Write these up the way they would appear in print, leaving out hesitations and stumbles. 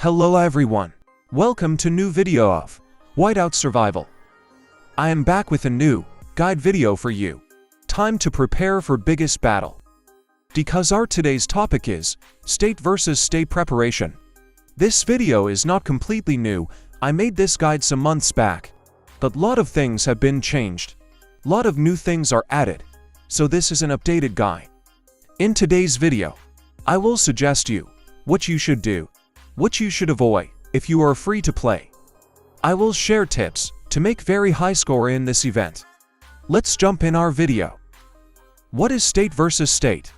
Hello everyone. Welcome to new video of Whiteout Survival. I am back with a new guide video for you. Time to prepare for biggest battle. Because our today's topic is state versus state preparation. This video is not completely new. I made this guide some months back. But lot of things have been changed. Lot of new things are added. So this is an updated guide. In today's video, I will suggest you what you should do, what you should avoid if you are free to play. I will share tips to make very high score in this event. Let's jump in our video. What is state versus state?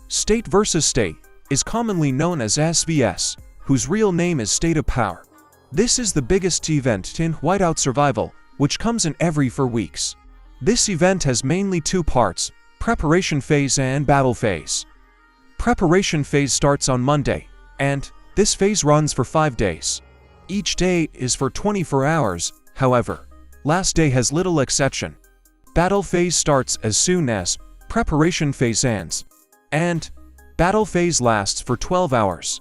State versus state is commonly known as SvS, whose real name is State of Power. This is the biggest event in Whiteout Survival, which comes in every 4 weeks. This event has mainly two parts: preparation phase and battle phase. Preparation phase starts on Monday, and this phase runs for 5 days. Each day is for 24 hours, however, last day has little exception. Battle phase starts as soon as preparation phase ends, and battle phase lasts for 12 hours.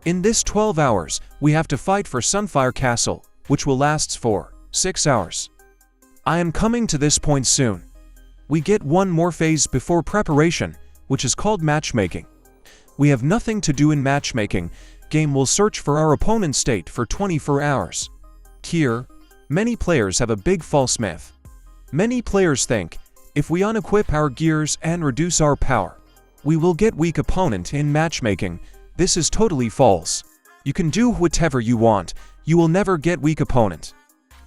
In this 12 hours, we have to fight for Sunfire Castle, which will last for 6 hours. I am coming to this point soon. We get one more phase before preparation, which is called Matchmaking. We have nothing to do in Matchmaking. Game will search for our opponent's state for 24 hours. Here, many players have a big false myth. Many players think, if we unequip our gears and reduce our power, we will get weak opponent in Matchmaking. This is totally false. You can do whatever you want, you will never get weak opponent.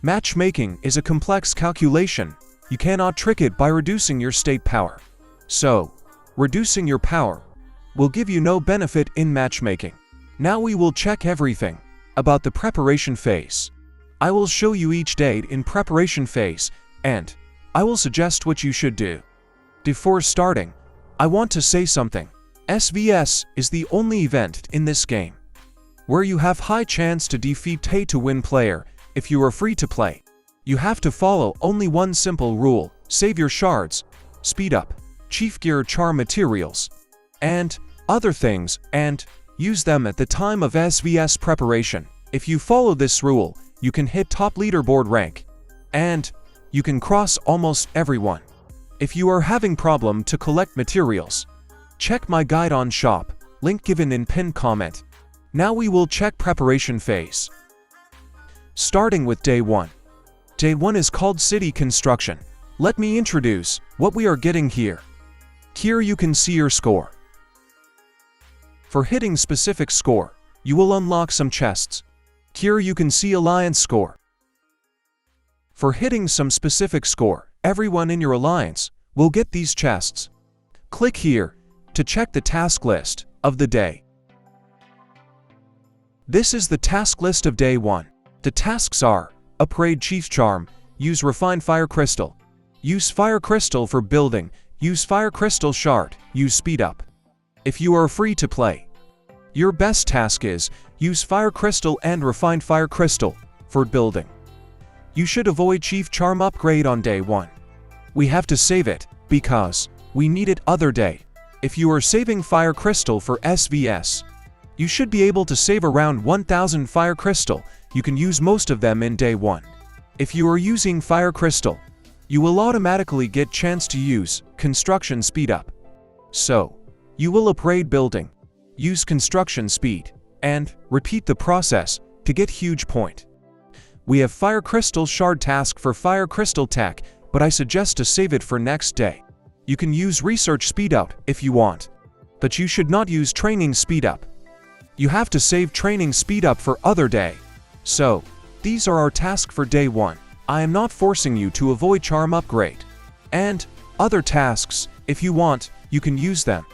Matchmaking is a complex calculation. You cannot trick it by reducing your state power. So, reducing your power will give you no benefit in matchmaking. Now we will check everything about the preparation phase. I will show you each date in preparation phase, and I will suggest what you should do. Before starting, I want to say something. SvS is the only event in this game where you have high chance to defeat pay-to-win player if you are free to play. You have to follow only one simple rule: save your shards, speed up, chief gear, charm materials, and other things, and use them at the time of SvS preparation. If you follow this rule, you can hit top leaderboard rank, and you can cross almost everyone. If you are having problem to collect materials, check my guide on shop, link given in pinned comment. Now we will check preparation phase. Starting with day 1. Day 1 is called City Construction. Let me introduce what we are getting here. Here you can see your score. For hitting specific score, you will unlock some chests. Here you can see alliance score. For hitting some specific score, everyone in your alliance will get these chests. Click here to check the task list of the day. This is the task list of day 1. The tasks are: upgrade Chief Charm, use refined fire crystal, use fire crystal for building, use fire crystal shard, use speed up. If you are free to play, your best task is use fire crystal and refined fire crystal for building. You should avoid Chief Charm upgrade on day 1. We have to save it because we need it other day. If you are saving fire crystal for SvS, you should be able to save around 1000 fire crystal. You can use most of them in day 1. If you are using fire crystal, you will automatically get chance to use construction speed up. So, you will upgrade building, use construction speed, and repeat the process to get huge point. We have fire crystal shard task for fire crystal tech, but I suggest to save it for next day. You can use research speed up if you want, but you should not use training speed up. You have to save training speed up for other day. So, these are our tasks for day 1. I am not forcing you to avoid charm upgrade. And other tasks, if you want, you can use them.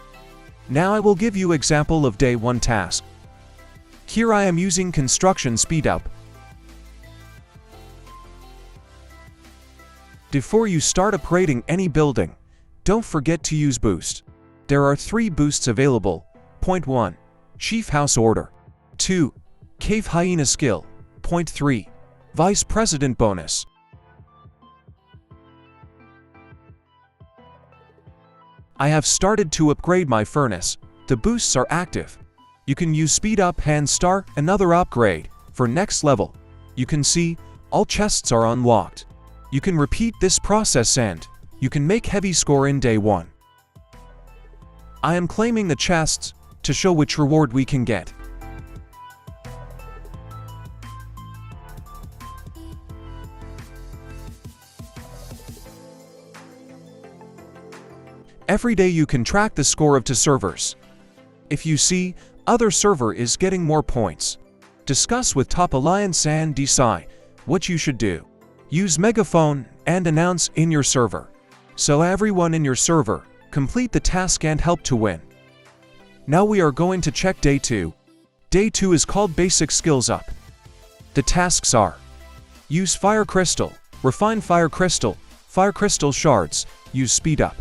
Now I will give you example of day 1 task. Here I am using construction speed up. Before you start upgrading any building, don't forget to use boost. There are 3 boosts available. Point 1. Chief House Order. 2. Cave Hyena Skill. Point 3. Vice President Bonus. I have started to upgrade my furnace. The boosts are active. You can use speed up and start another upgrade for next level. You can see all chests are unlocked. You can repeat this process and you can make heavy score in day 1. I am claiming the chests to show which reward we can get. Every day you can track the score of 2 servers. If you see other server is getting more points, discuss with top alliance and decide what you should do. Use megaphone and announce in your server, so everyone in your server complete the task and help to win. Now we are going to check day 2. Day 2 is called Basic Skills Up. The tasks are: use fire crystal, refine fire crystal shards, use speed up.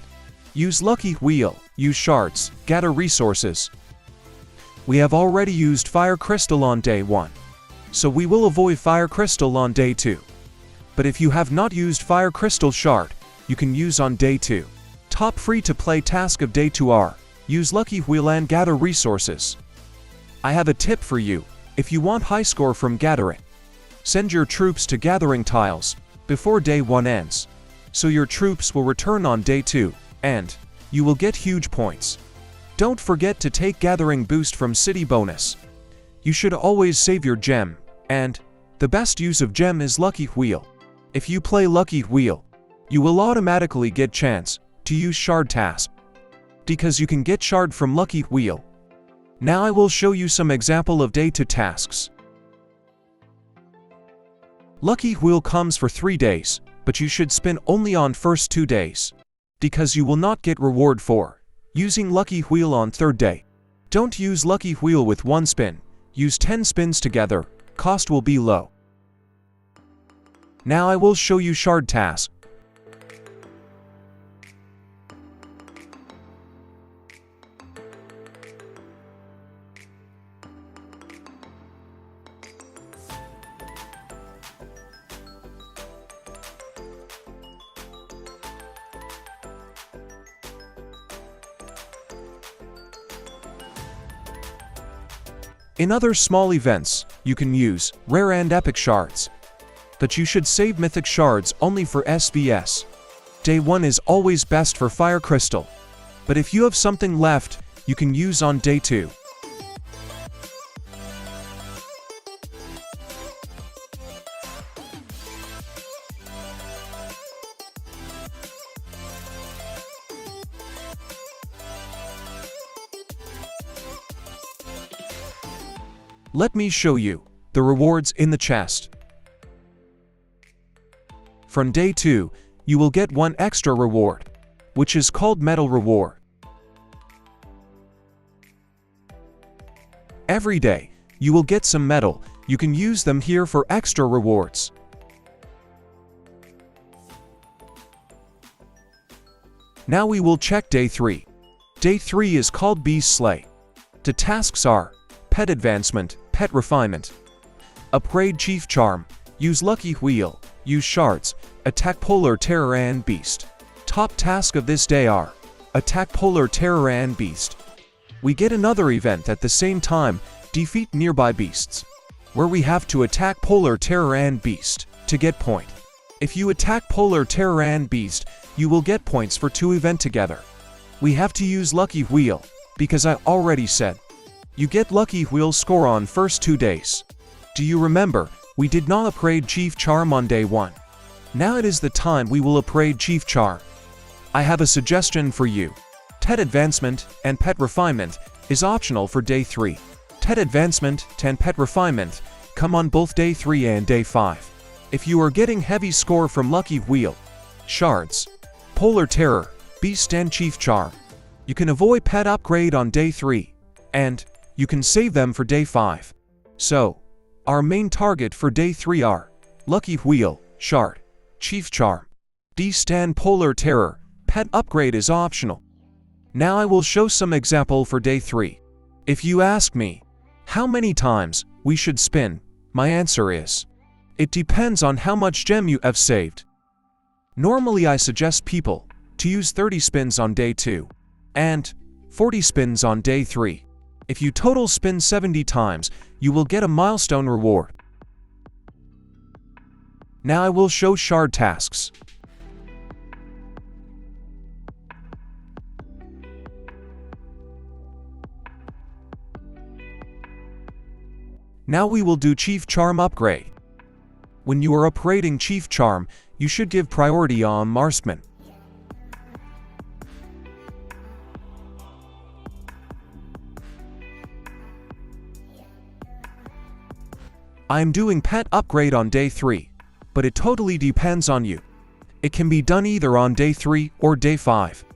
Use lucky wheel, use shards, gather resources. We have already used fire crystal on day 1, so we will avoid fire crystal on day 2. But if you have not used fire crystal shard, you can use on day 2. Top free to play task of day 2 are: use lucky wheel and gather resources. I have a tip for you. If you want high score from gathering, send your troops to gathering tiles before day 1 ends, so your troops will return on day 2, and you will get huge points. Don't forget to take gathering boost from city bonus. You should always save your gem, and the best use of gem is lucky wheel. If you play lucky wheel, you will automatically get chance to use shard task, because you can get shard from lucky wheel. Now I will show you some example of day 2 tasks. Lucky wheel comes for 3 days, but you should spin only on first 2 days, because you will not get reward for using lucky wheel on 3rd day. Don't use lucky wheel with 1 spin. Use 10 spins together. Cost will be low. Now I will show you shard task. In other small events, you can use rare and epic shards, but you should save mythic shards only for SvS. Day 1 is always best for fire crystal, but if you have something left, you can use on day 2. Let me show you the rewards in the chest. From day 2, you will get 1 extra reward, which is called metal reward. Every day, you will get some metal. You can use them here for extra rewards. Now we will check day 3. Day 3 is called Beast Slay. The tasks are: pet advancement, pet refinement, upgrade chief charm, use lucky wheel, use shards, attack polar terror and beast. Top task of this day are: attack polar terror and beast. We get another event at the same time, defeat nearby beasts, where we have to attack polar terror and beast to get point. If you attack polar terror and beast, you will get points for 2 event together. We have to use lucky wheel, because I already said you get lucky wheel score on first 2 days. Do you remember, we did not upgrade chief charm on day 1. Now it is the time we will upgrade chief charm. I have a suggestion for you. Pet advancement and pet refinement is optional for day 3. Pet advancement and pet refinement come on both day 3 and day 5. If you are getting heavy score from lucky wheel, shards, polar terror, beast and chief charm, you can avoid pet upgrade on day 3, and you can save them for day 5. So, our main target for day 3 are lucky wheel, shard, chief charm, beast and polar terror. Pet upgrade is optional. Now I will show some example for day 3. If you ask me how many times we should spin, my answer is: it depends on how much gem you have saved. Normally I suggest people to use 30 spins on day 2 and 40 spins on day 3. If you total spin 70 times, you will get a milestone reward. Now I will show shard tasks. Now we will do Chief Charm upgrade. When you are upgrading Chief Charm, you should give priority on Marksman. I am doing Pet upgrade on day 3, but it totally depends on you. It can be done either on day 3 or day 5.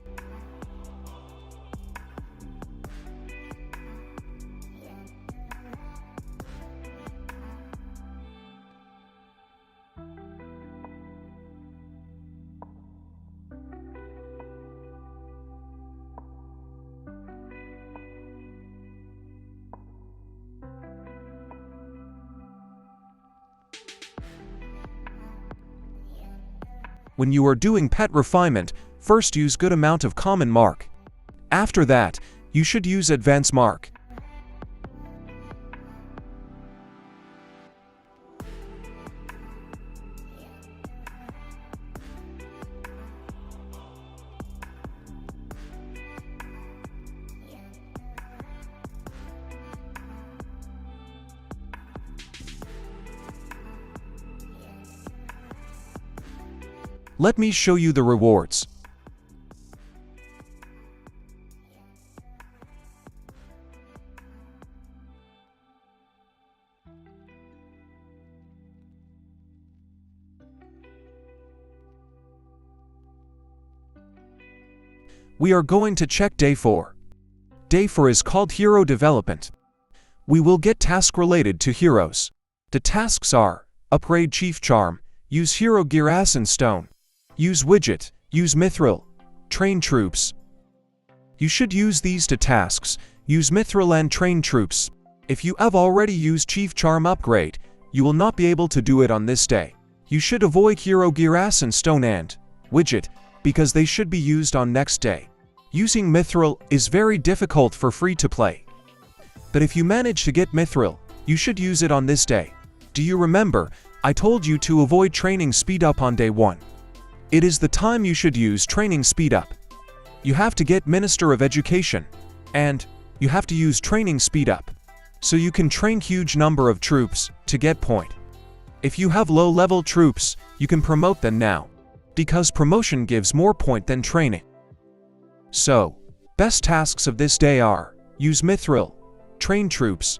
When you are doing pet refinement, first use good amount of common mark. After that, you should use advanced mark. Let me show you the rewards. We are going to check day 4. Day 4 is called Hero Development. We will get tasks related to heroes. The tasks are: upgrade Chief Charm, use hero gear and stone, use widget, use Mithril, train troops. You should use these two tasks, use Mithril and train troops. If you have already used Chief Charm upgrade, you will not be able to do it on this day. You should avoid hero gear and stone and widget, because they should be used on next day. Using Mithril is very difficult for free to play. But if you manage to get Mithril, you should use it on this day. Do you remember, I told you to avoid training speed up on day 1. It is the time you should use training speed up. You have to get Minister of Education, and you have to use training speed up, so you can train huge number of troops to get point. If you have low level troops, you can promote them now, because promotion gives more point than training. So, best tasks of this day are: use Mithril, train troops.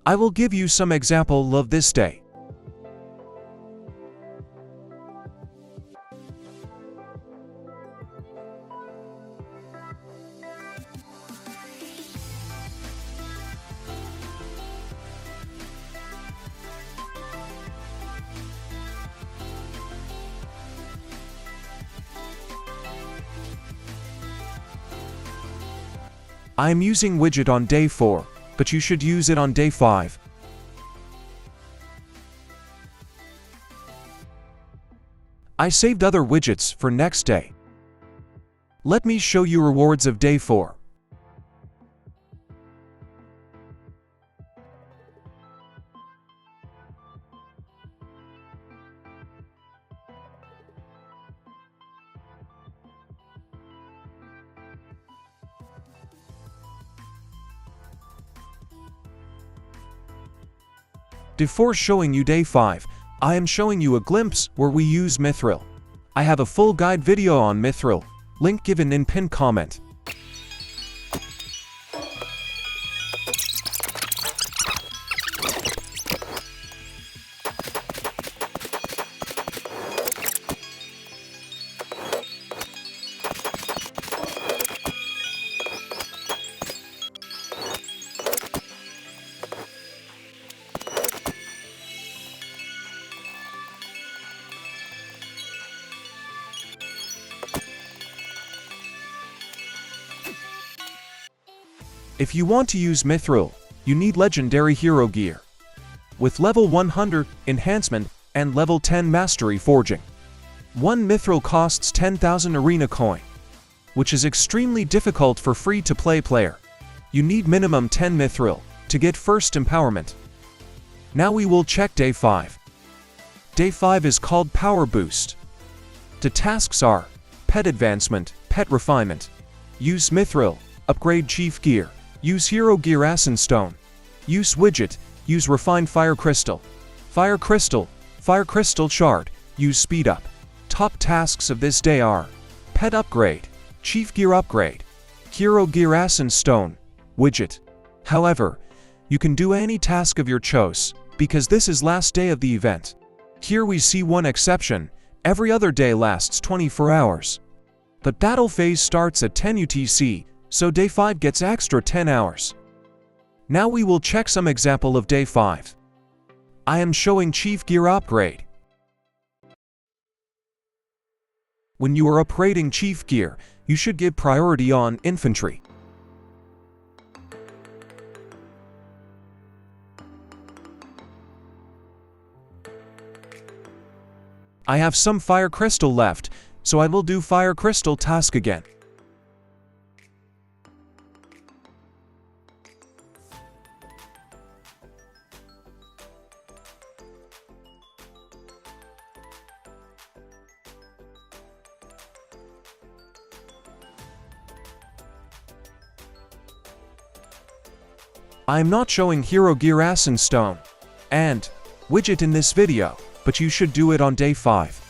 I will give you some example of this day. I am using widget on day 4, but you should use it on day 5. I saved other widgets for next day. Let me show you rewards of day 4. Before showing you day 5, I am showing you a glimpse where we use Mithril. I have a full guide video on Mithril, link given in pinned comment. If you want to use Mithril, you need legendary hero gear with level 100 enhancement and level 10 mastery forging. One Mithril costs 10,000 arena coin, which is extremely difficult for free-to-play player. You need minimum 10 Mithril to get first empowerment. Now we will check Day 5. Day 5 is called Power Boost. The tasks are Pet Advancement, Pet Refinement. Use Mithril, upgrade Chief Gear. Use Hero Gear Ascent Stone. Use Widget, use Refined Fire Crystal. Fire Crystal Shard, use Speed Up. Top tasks of this day are Pet Upgrade, Chief Gear Upgrade, Hero Gear Ascent Stone, Widget. However, you can do any task of your choice, because this is last day of the event. Here we see one exception: every other day lasts 24 hours. But battle phase starts at 10 UTC, so Day 5 gets extra 10 hours. Now we will check some example of Day 5. I am showing Chief Gear Upgrade. When you are upgrading Chief Gear, you should give priority on Infantry. I have some Fire Crystal left, so I will do Fire Crystal task again. I am not showing Hero Gear Ascent Stone and Widget in this video, but you should do it on Day 5.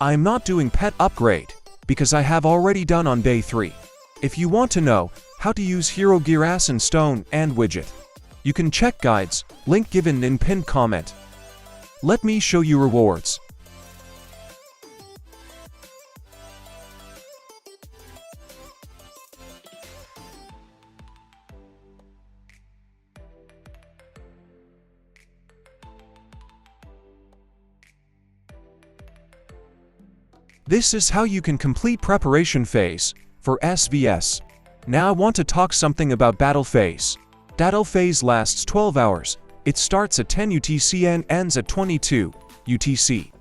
I am not doing Pet Upgrade, because I have already done on Day 3. If you want to know how to use Hero Gear Ascent Stone and Widget, you can check guides, link given in pinned comment. Let me show you rewards. This is how you can complete preparation phase for SvS. Now I want to talk something about battle phase. Battle phase lasts 12 hours. It starts at 10 UTC and ends at 22 UTC.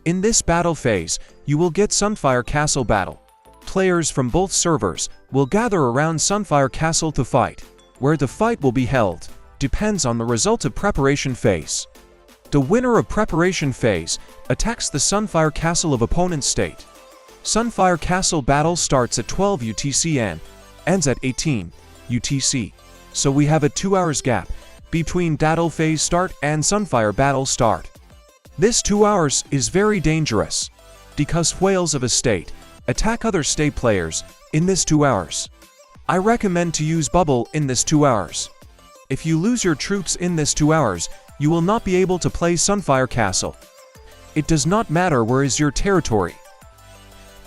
In this battle phase, you will get Sunfire Castle battle. Players from both servers will gather around Sunfire Castle to fight. Where the fight will be held depends on the result of preparation phase. The winner of preparation phase attacks the Sunfire Castle of opponent's state. Sunfire Castle battle starts at 12 UTC and ends at 18 UTC. So we have a 2 hours gap between battle phase start and Sunfire battle start. This 2 hours is very dangerous, because whales of a state attack other state players in this 2 hours. I recommend to use bubble in this 2 hours. If you lose your troops in this 2 hours, you will not be able to play Sunfire Castle. It does not matter where is your territory.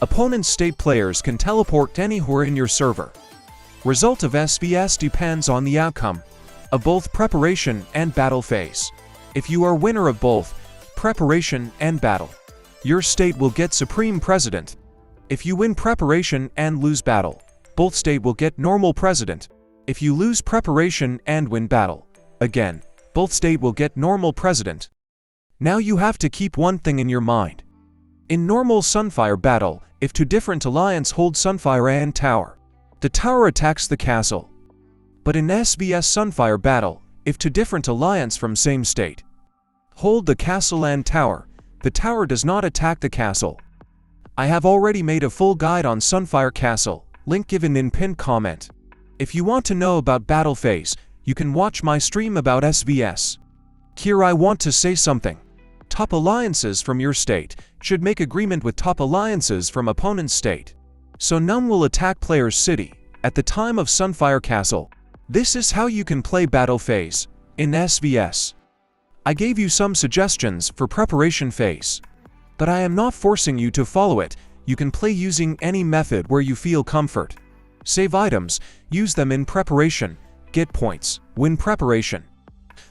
Opponent state players can teleport anywhere in your server. Result of SvS depends on the outcome of both preparation and battle phase. If you are winner of both preparation and battle, your state will get Supreme President. If you win preparation and lose battle, both state will get normal president. If you lose preparation and win battle, again, both state will get normal president. Now you have to keep one thing in your mind. In normal Sunfire battle, if two different alliance hold Sunfire and tower, the tower attacks the castle. But in SvS Sunfire battle, if two different alliance from same state hold the castle and tower, the tower does not attack the castle. I have already made a full guide on Sunfire Castle, link given in pinned comment. If you want to know about battle phase, you can watch my stream about SvS. Here I want to say something. Top alliances from your state should make agreement with top alliances from opponent's state, so none will attack player's city at the time of Sunfire Castle. This is how you can play battle phase in SvS. I gave you some suggestions for preparation phase, but I am not forcing you to follow it. You can play using any method where you feel comfort. Save items, use them in preparation, get points, win preparation.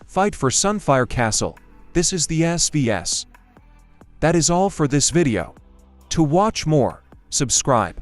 Fight for Sunfire Castle. This is the SvS. That is all for this video. To watch more, subscribe.